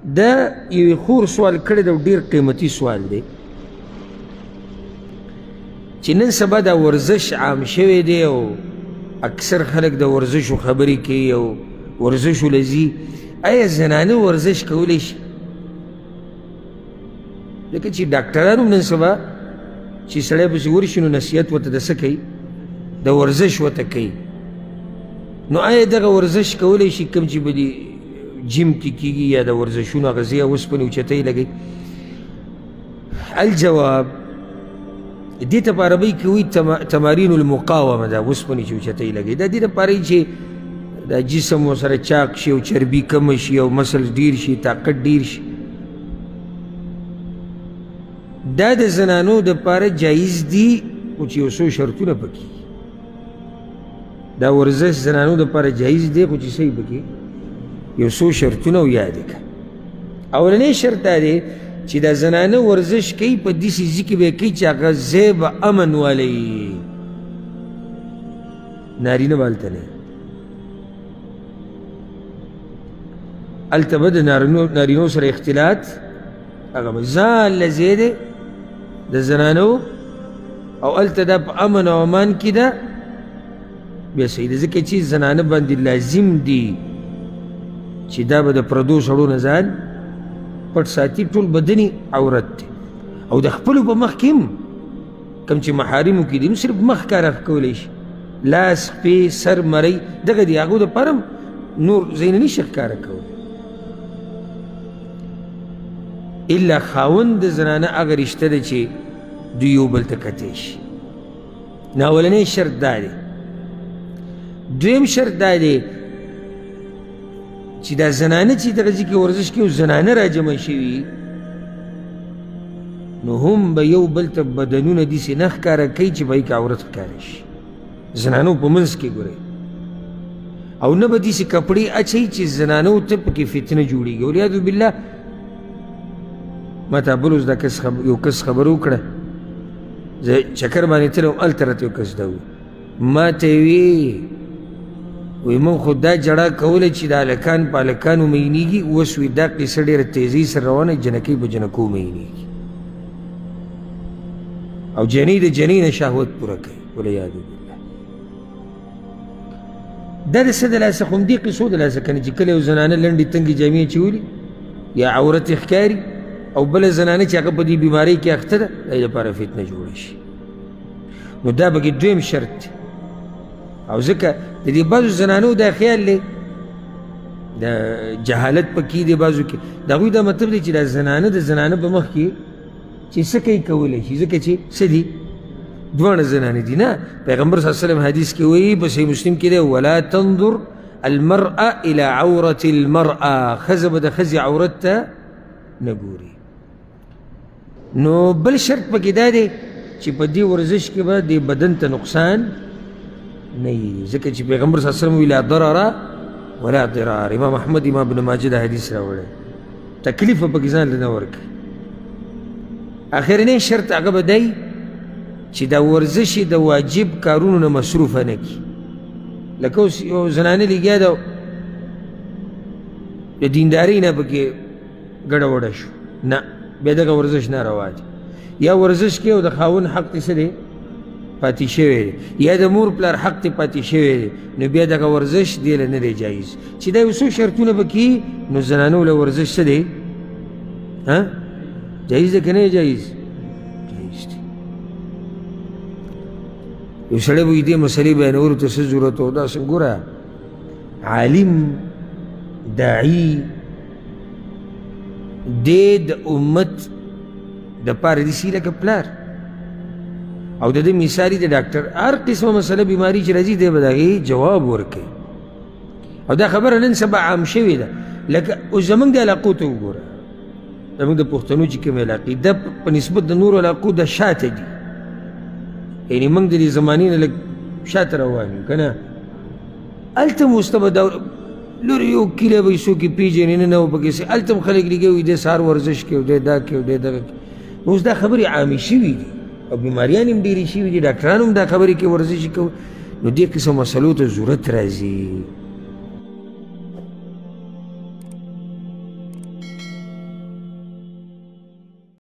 دا یو خور سوال کړی دی او ډېر قیمتي سوال دی چې نن سبا دا ورزش عام شوی دی او اکثر خلک د ورزشو خبرې کوي او ورزشو له ځي. آیا زنانه ورزش کولی شي؟ لکه چې ډاکټران هم نن سبا چې سړی پسې ورشي نو نصیحت ورته د څه کوي؟ د ورزش ورته کوي. نو آیا دغه ورزش کولی شي کوم چې به دې جیم کې کېږي یا د ورزشونو هغه ځای اوسپنې اوچتۍ لګوي؟ الجواب دې ته په عربۍ کې وایي تمارین المقاومه، دا اوسپنې چې اوچتۍ لګوي دا دې دپاره چې دا جسم ورسره چاق شي او چربي کمه شي او مسل ډیر شي، طاقت ډیر شي. دا د زنانو دپاره جایز دي خو چې یو څو شرطونه پکې دا ورزش زنانو دپاره جایز دی خو چې صحیح پکې یو څو شرطونه او یاد یې کړه. اولنی شرط دا دی چې دا زنانه ورزش کوي په داسې ځای کې به یې کوي چې هغه ځای به امن والی، نارینه به هلته نه، هلته به د نارینو سره اختلاط هغه به ځان له ځای دی د زنانو او هلته دا په امن او امان کې ده بیا صحیح ده. ځکه چې زنانه باندې لازم دي چې دا به د پردو سړو نه ځان پټ ساتي، ټول بدني عورت دی او د خپلو په مخ کې هم کوم چې محارمو کې دي نو صرف مخ کار کولی شي، لاس پې سر مرۍ دغه دي، هغو دپاره هم نور ځایونه نشي ښکاره کولی الا خاوند د زنانه هغه رشته ده چې دوی یو بل ته کتی شي. نو اولنی شرط دا دی. دویم شرط دا دی چې دا زنانه چې دغه ځای کې ورزش کوي زنانه راجمع شوي نو هم به یو بل ته بدنونه داسې نه ښکاره کوي چې به یې که عورت ښکاره شي. زنانو په منځ کې ګورئ او نه به داسې کپړې اچوي چې زنانو ته پکې فتنه جوړېږي. ولیاذ بالله ما ته بل اوس دا یو کس خبره وکړه، زه چکر باندې تللی وم، هلته راته یو کس دا ووایي ما ته یې وی من خو دا جړه کوله چې دا هلکان په هلکانو مینېږي، اوس وی دا قصه ډېره تیزۍ سره روانه جنکۍ په جنکو مینېږي او جنۍ د جنۍ نه شهوت پوره کوي. ولیاذ بالله دا د څه د لاسه خو همدې قصو د لاسه کنه چې کله یو زنانه لنډې تنګې جامې اچولي یا عورت یې ښکاري او بله زنانه چې هغه په دې بیمارۍ کې اخته ده د دې لپاره فتنه جوړه شي. نو دا پکې دویم شرط دی. او ځکه د دې بعضو زنانو دا خیال دی د جهالت پکې دی بعضو کې د هغوی دا مطلب دی چې دا زنانه د زنانه په مخ کې چې څه کوي کولی شي، ځکه چې څه دي دواړه زنانې دي. نه پیغمبر صلی الله علیه وسلم حدیث کې وایي په صحیح مسلم کې دی ولا تنظر المرأة الى عورة المرأة، ښځه به د ښځې عورت ته نه ګوري. نو بل شرط پکې دا دی چې په دې ورزش کې به د بدن ته نقصان نه وي، ځکه چې پیغمبر صلی الله علیه وسلم وی لا ضرر ولا ضرار. امام احمد امام ابن ماجه دا حدیث راوړی، تکلیف به پکې ځان له نه ورکوي. اخرنی شرط هغه به دی چې دا ورزش یې د واجب کارونو نه مصروفه نه کړي. لکه اوس یو زنانه لګیا ده د دیندارۍ نه پکې ګډه وډه شو، نه بیا دغه ورزش ناروا دی. یا ورزش کې او د خاوند حق ته څه دی پاتې شوی دی، یا د مور پلار حق ته پاتې شوی دی، نو بیا دغه ورزش دې له نه دی جایز. چې دا یو څو شرطونه پکې نو زنانو له ورزش څه دی جایز دی که نه جایز؟ جایز دی. یو سړی به دې مسلې بیانولو ته څه ضرورت و؟ داسې ګوره عالم داعي دی د امت دپاره داسې لکه پلار او د دې مثالي د ډاکټر هر قسمه مسله بیماري چې راځي دی به د هغې جواب ورکوي. او دا خبره نن سبا عام شوې ده. لکه اوس زموږ د علاقو ته وګوره، زموږ د پښتنو چې کومې علاقې ده په نسبت د نورو علاقو د شاته دي، یعنې موږ د دې زمانې نه لږ شاته روان یو که نه. هلته هم اوس ته به لورې یو کیله به یې څوک یې پېژني نه نه پکې سي، هلته هم خلک لګیا وي دی سهار ورزش کوي، دی دا کوي، دی دغه کوي. نو اوس دا خبرې عامې شوي دي او بیماریان هم ډېرې شوي دي، ډاکټران هم دا خبرې کوي ورزش کوي. نو دې قسم مسلو ته ضرورت راځي